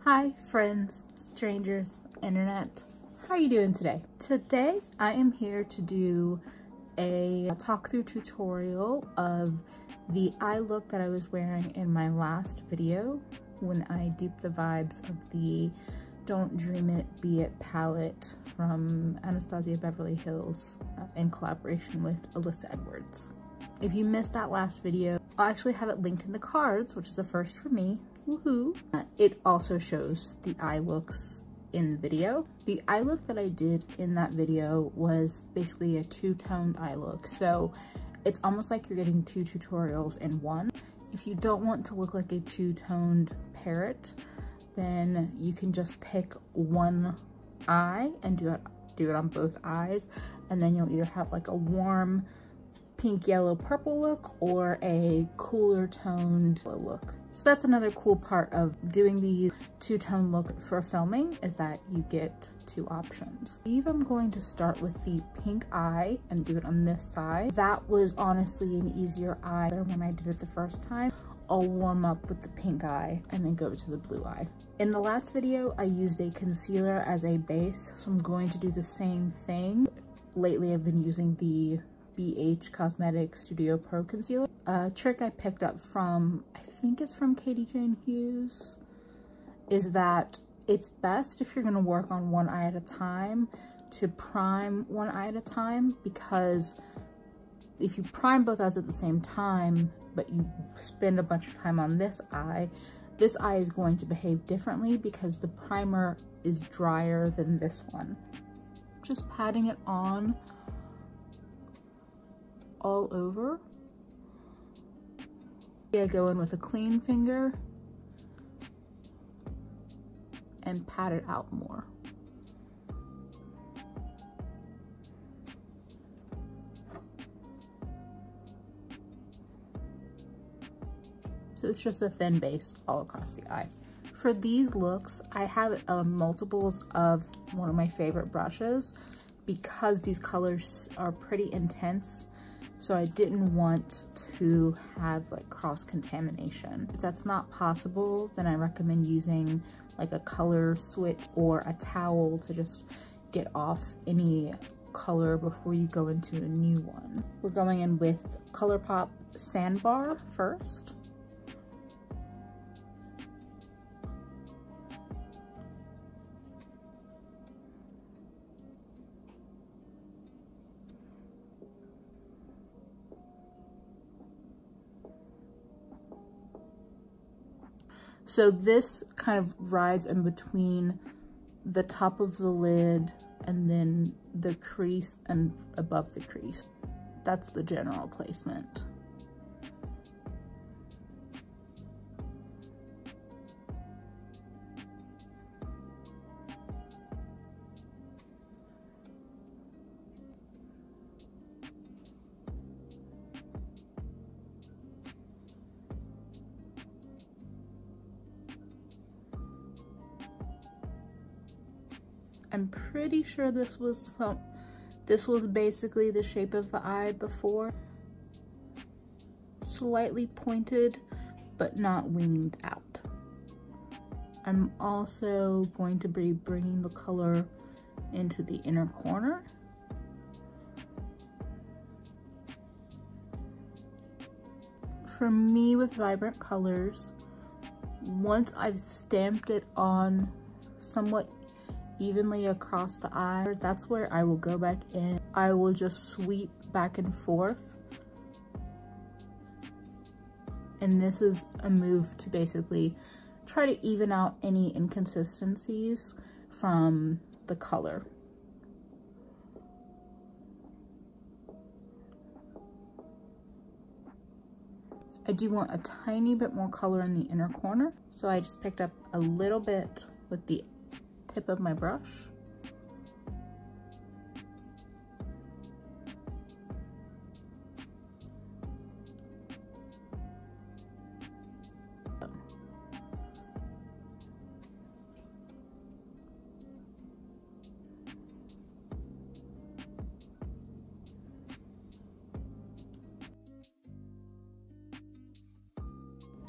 Hi friends, strangers, internet. How are you doing today? Today I am here to do a talk through tutorial of the eye look that I was wearing in my last video when I duped the vibes of the Don't Dream It, Be It palette from Anastasia Beverly Hills in collaboration with Alyssa Edwards. If you missed that last video, I'll actually have it linked in the cards, which is a first for me. Woohoo! It also shows the eye looks in the video. The eye look that I did in that video was basically a two-toned eye look. So it's almost like you're getting two tutorials in one. If you don't want to look like a two-toned parrot, then you can just pick one eye and do it on both eyes. And then you'll either have like a warm pink, yellow, purple look or a cooler toned look. So that's another cool part of doing the two-tone look for filming, is that you get two options. I'm going to start with the pink eye and do it on this side. That was honestly an easier eye than when I did it the first time. I'll warm up with the pink eye and then go to the blue eye. In the last video, I used a concealer as a base, so I'm going to do the same thing. Lately, I've been using the ABH Cosmetics Studio Pro Concealer. A trick I picked up from, I think it's from Katie Jane Hughes, is that it's best if you're going to work on one eye at a time to prime one eye at a time, because if you prime both eyes at the same time, but you spend a bunch of time on this eye is going to behave differently because the primer is drier than this one. Just patting it on all over. I go in with a clean finger and pat it out more. So it's just a thin base all across the eye. For these looks, I have multiples of one of my favorite brushes because these colors are pretty intense. So I didn't want to have like cross-contamination. If that's not possible, then I recommend using like a color switch or a towel to just get off any color before you go into a new one. We're going in with ColourPop Sandbar first. So this kind of rides in between the top of the lid and then the crease and above the crease. That's the general placement. I'm pretty sure this was basically the shape of the eye before. Slightly pointed, but not winged out. I'm also going to be bringing the color into the inner corner. For me, with vibrant colors, once I've stamped it on somewhat evenly across the eye, that's where I will go back in. I will just sweep back and forth. And this is a move to basically try to even out any inconsistencies from the color. I do want a tiny bit more color in the inner corner, so I just picked up a little bit with the tip of my brush.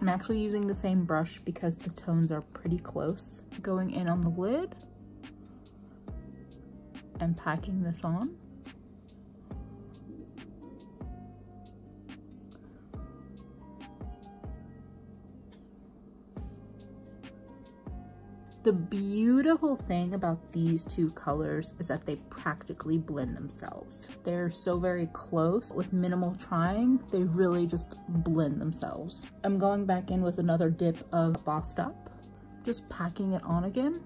I'm actually using the same brush because the tones are pretty close. Going in on the lid and packing this on. The beautiful thing about these two colors is that they practically blend themselves. They're so very close. With minimal trying, they really just blend themselves. I'm going back in with another dip of Bossed Up, just packing it on again.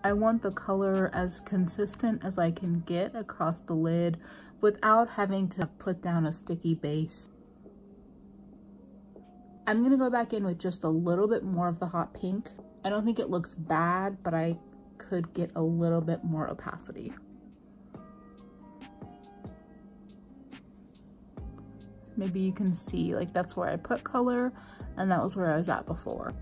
I want the color as consistent as I can get across the lid without having to put down a sticky base. I'm gonna go back in with just a little bit more of the hot pink. I don't think it looks bad, but I could get a little bit more opacity. Maybe you can see, like, that's where I put color, and that was where I was at before.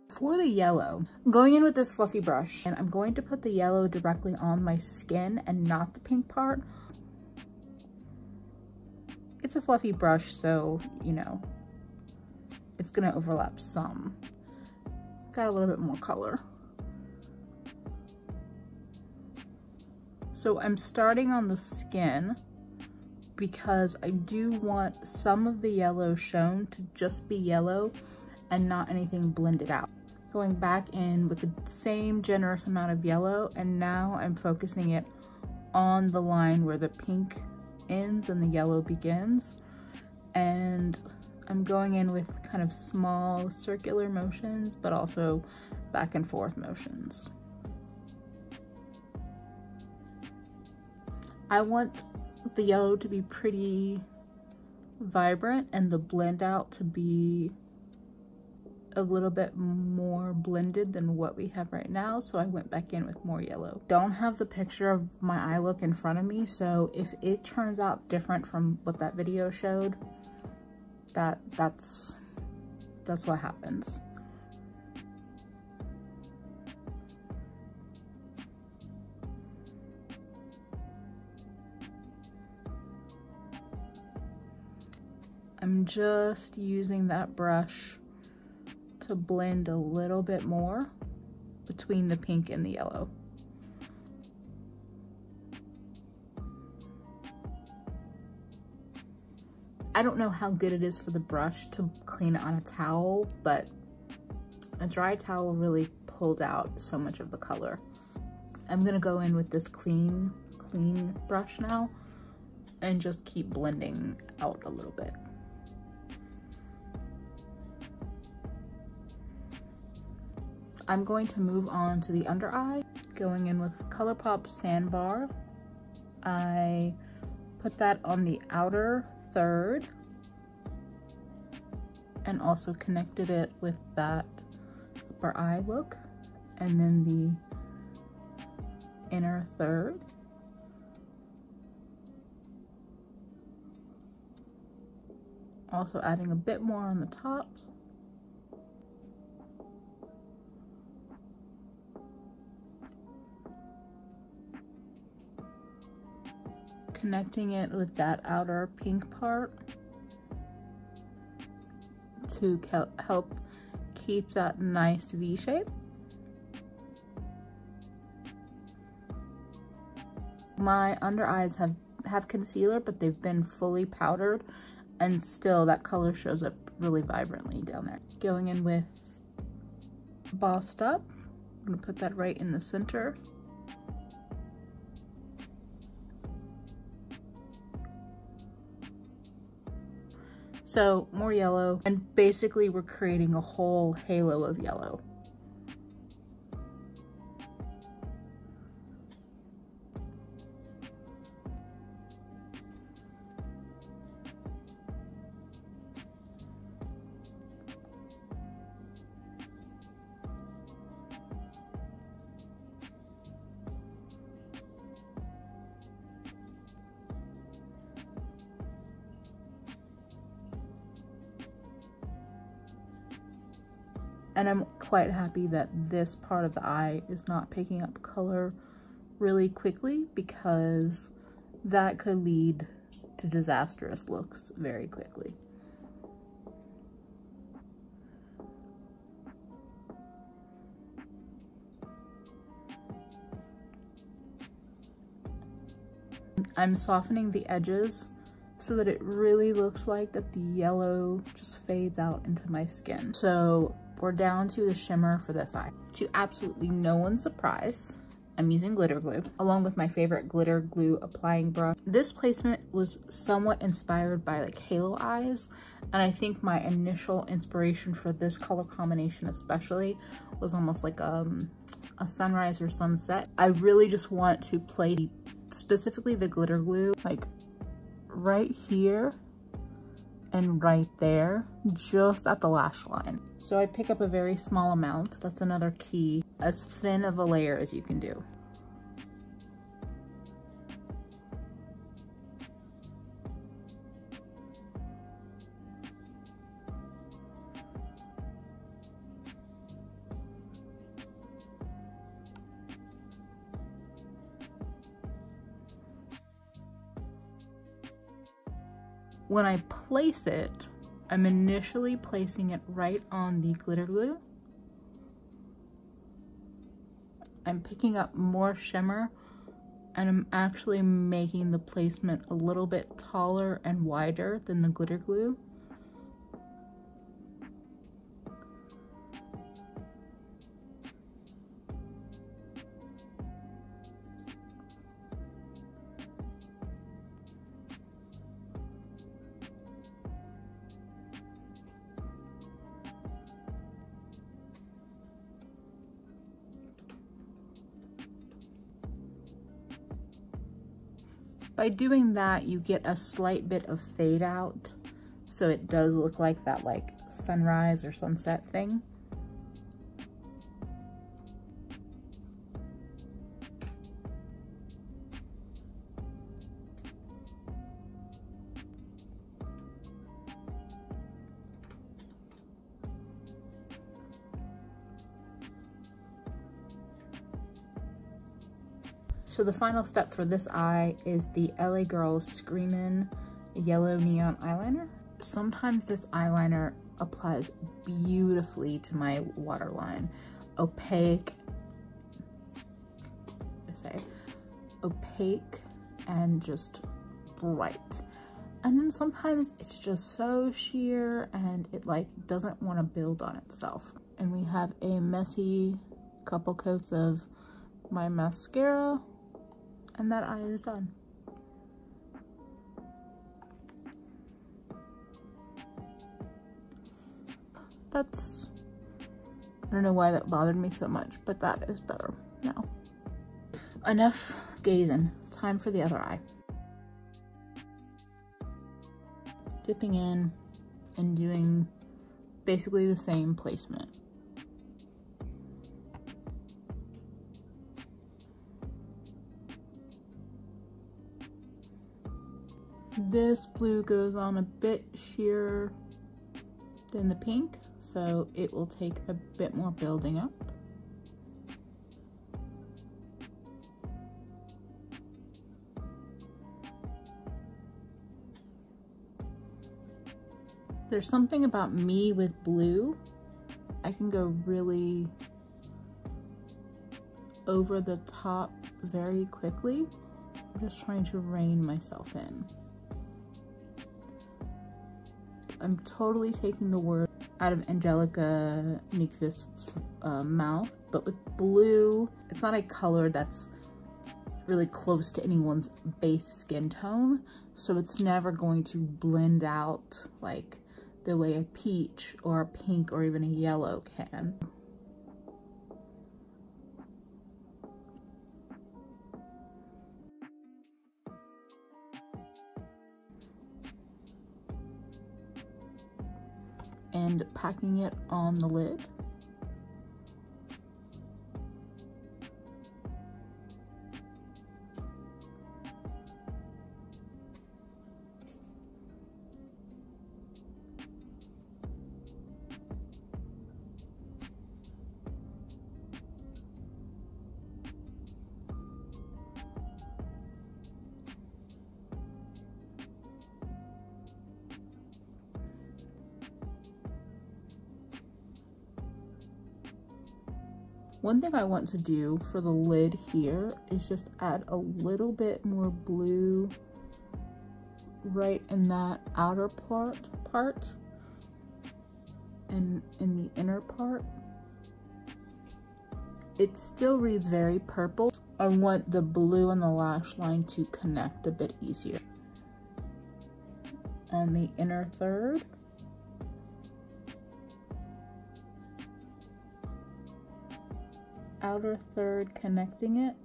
For the yellow, I'm going in with this fluffy brush, and I'm going to put the yellow directly on my skin and not the pink part. It's a fluffy brush, so, you know, it's gonna overlap some. Got a little bit more color. So I'm starting on the skin because I do want some of the yellow shown to just be yellow and not anything blended out. Going back in with the same generous amount of yellow, and now I'm focusing it on the line where the pink ends and the yellow begins. And I'm going in with kind of small circular motions, but also back and forth motions. I want the yellow to be pretty vibrant and the blend out to be a little bit more blended than what we have right now, so I went back in with more yellow. Don't have the picture of my eye look in front of me, so if it turns out different from what that video showed, that's what happens. I'm just using that brush to blend a little bit more between the pink and the yellow. I don't know how good it is for the brush to clean it on a towel, but a dry towel really pulled out so much of the color. I'm gonna go in with this clean brush now and just keep blending out a little bit. I'm going to move on to the under eye, going in with ColourPop Sandbar. I put that on the outer third and also connected it with that upper eye look, and then the inner third. Also adding a bit more on the top. Connecting it with that outer pink part to help keep that nice V shape. My under eyes have concealer, but they've been fully powdered, and still that color shows up really vibrantly down there. Going in with Bossed Up, I'm gonna put that right in the center. So more yellow, and basically we're creating a whole halo of yellow. quite happy that this part of the eye is not picking up color really quickly, because that could lead to disastrous looks very quickly. I'm softening the edges so that it really looks like that the yellow just fades out into my skin. So we're down to the shimmer for this eye. To absolutely no one's surprise, I'm using glitter glue along with my favorite glitter glue applying brush. This placement was somewhat inspired by like halo eyes, and I think my initial inspiration for this color combination especially was almost like a sunrise or sunset. I really just want to place specifically the glitter glue like right here and right there, just at the lash line. So I pick up a very small amount. That's another key. As thin of a layer as you can do. When I place it, I'm initially placing it right on the glitter glue. I'm picking up more shimmer, and I'm actually making the placement a little bit taller and wider than the glitter glue. By doing that, you get a slight bit of fade out, so it does look like that like sunrise or sunset thing. So the final step for this eye is the LA Girls Screamin' Yellow Neon Eyeliner. Sometimes this eyeliner applies beautifully to my waterline. Opaque and just bright. And then sometimes it's just so sheer and it like doesn't want to build on itself. And we have a messy couple coats of my mascara, and that eye is done. I don't know why that bothered me so much, but that is better now. Enough gazing, time for the other eye. Dipping in and doing basically the same placement. This blue goes on a bit sheerer than the pink, so it will take a bit more building up. There's something about me with blue. I can go really over the top very quickly. I'm just trying to rein myself in. I'm totally taking the word out of Angelica Nyqvist's mouth, but with blue, it's not a color that's really close to anyone's base skin tone, so it's never going to blend out like the way a peach or a pink or even a yellow can. And packing it on the lid. One thing I want to do for the lid here is just add a little bit more blue right in that outer part and in the inner part. It still reads very purple. I want the blue and the lash line to connect a bit easier. On the inner third. Outer third, connecting it.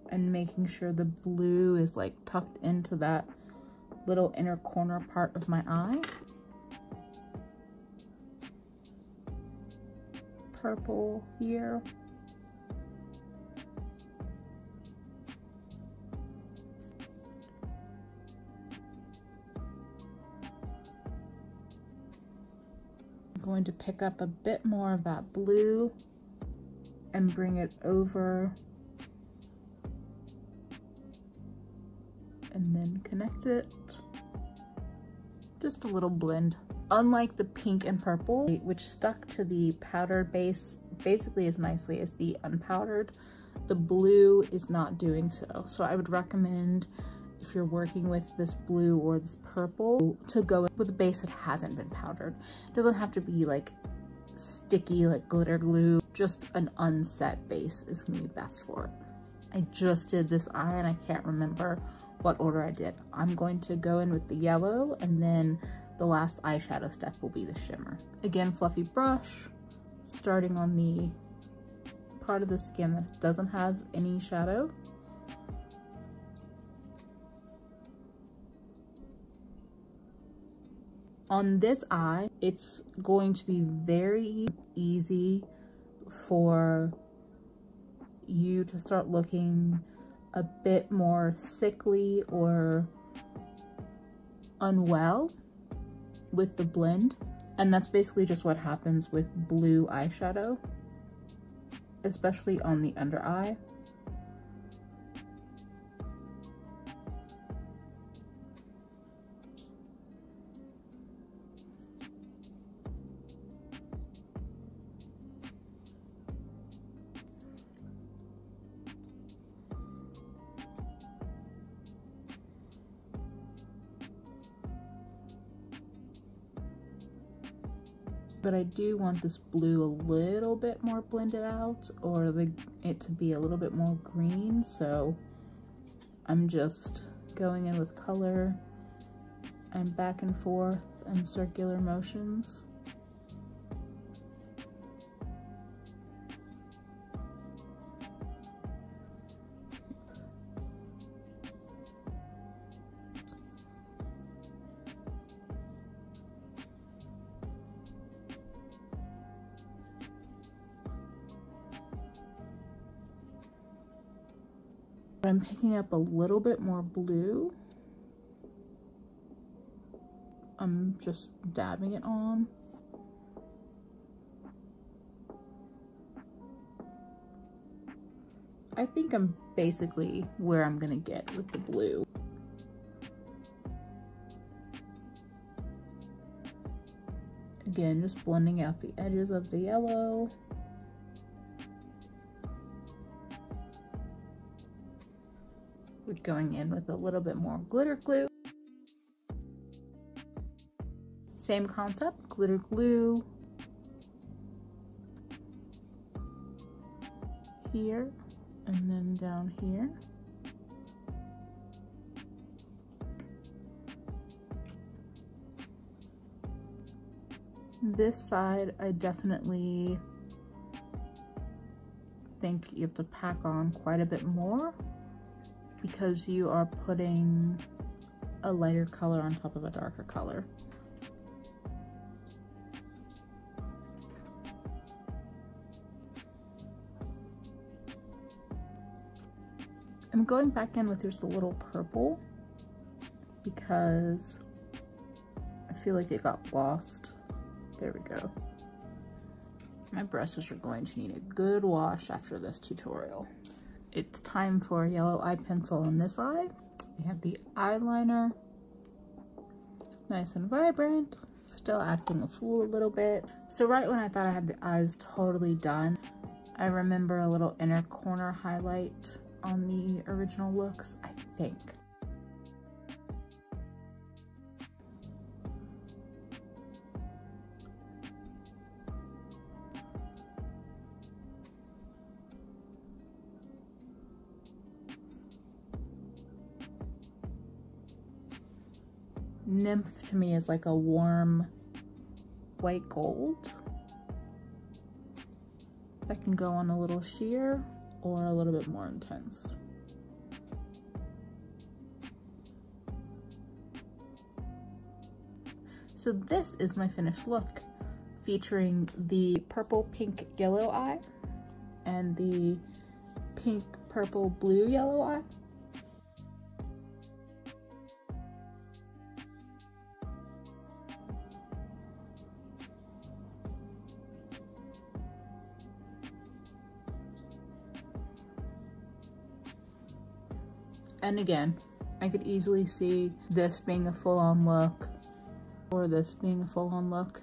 And making sure the blue is like tucked into that little inner corner part of my eye. Purple here. I'm going to pick up a bit more of that blue and bring it over and then connect it. Just a little blend. Unlike the pink and purple, which stuck to the powdered base basically as nicely as the unpowdered, the blue is not doing so. So I would recommend, if you're working with this blue or this purple, to go with a base that hasn't been powdered. It doesn't have to be like sticky like glitter glue. Just an unset base is gonna be best for it. I just did this eye and I can't remember what order I did. I'm going to go in with the yellow, and then the last eyeshadow step will be the shimmer. Again, fluffy brush, starting on the part of the skin that doesn't have any shadow. On this eye, it's going to be very easy for you to start looking a bit more sickly or unwell with the blend. And that's basically just what happens with blue eyeshadow, especially on the under eye. But I do want this blue a little bit more blended out, or it to be a little bit more green, so I'm just going in with color and back and forth and circular motions. I'm picking up a little bit more blue. I'm just dabbing it on. I think I'm basically where I'm gonna get with the blue. Again, just blending out the edges of the yellow. Going in with a little bit more glitter glue. Same concept, glitter glue here and then down here. This side, I definitely think you have to pack on quite a bit more, because you are putting a lighter color on top of a darker color. I'm going back in with just a little purple because I feel like it got lost. There we go. My brushes are going to need a good wash after this tutorial. It's time for a yellow eye pencil on this eye. We have the eyeliner Nice and vibrant. Still acting a fool a little bit. So right when I thought I had the eyes totally done, I remember a little inner corner highlight on the original looks, I think. Nymph to me is like a warm white gold that can go on a little sheer or a little bit more intense. So this is my finished look, featuring the purple pink yellow eye and the pink purple blue yellow eye. And again, I could easily see this being a full-on look or this being a full-on look.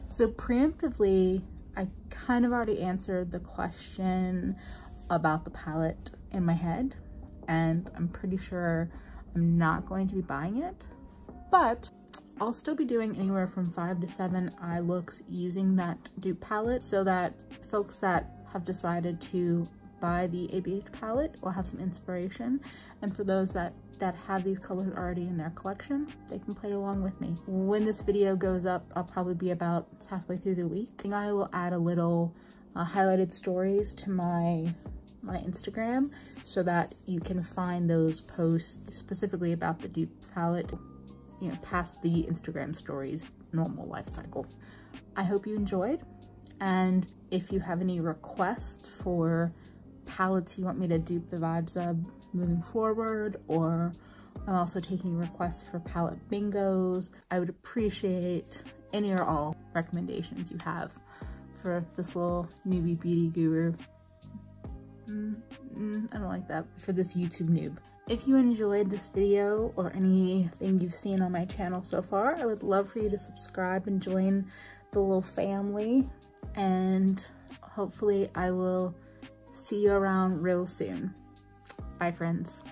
So preemptively, I kind of already answered the question about the palette in my head, and I'm pretty sure I'm not going to be buying it, but I'll still be doing anywhere from 5 to 7 eye looks using that dupe palette, so that folks that have decided to buy the ABH palette will have some inspiration, and for those that have these colors already in their collection, they can play along with me. When this video goes up, I'll probably be about halfway through the week. I think I will add a little highlighted stories to my Instagram so that you can find those posts specifically about the dupe palette, you know, past the Instagram stories normal life cycle. I hope you enjoyed, and if you have any requests for palettes you want me to dupe the vibes of moving forward, or I'm also taking requests for palette bingos, I would appreciate any or all recommendations you have for this little newbie beauty guru. I don't like that, for this YouTube noob. If you enjoyed this video or anything you've seen on my channel so far, I would love for you to subscribe and join the little family, and hopefully I will see you around real soon. Bye, friends.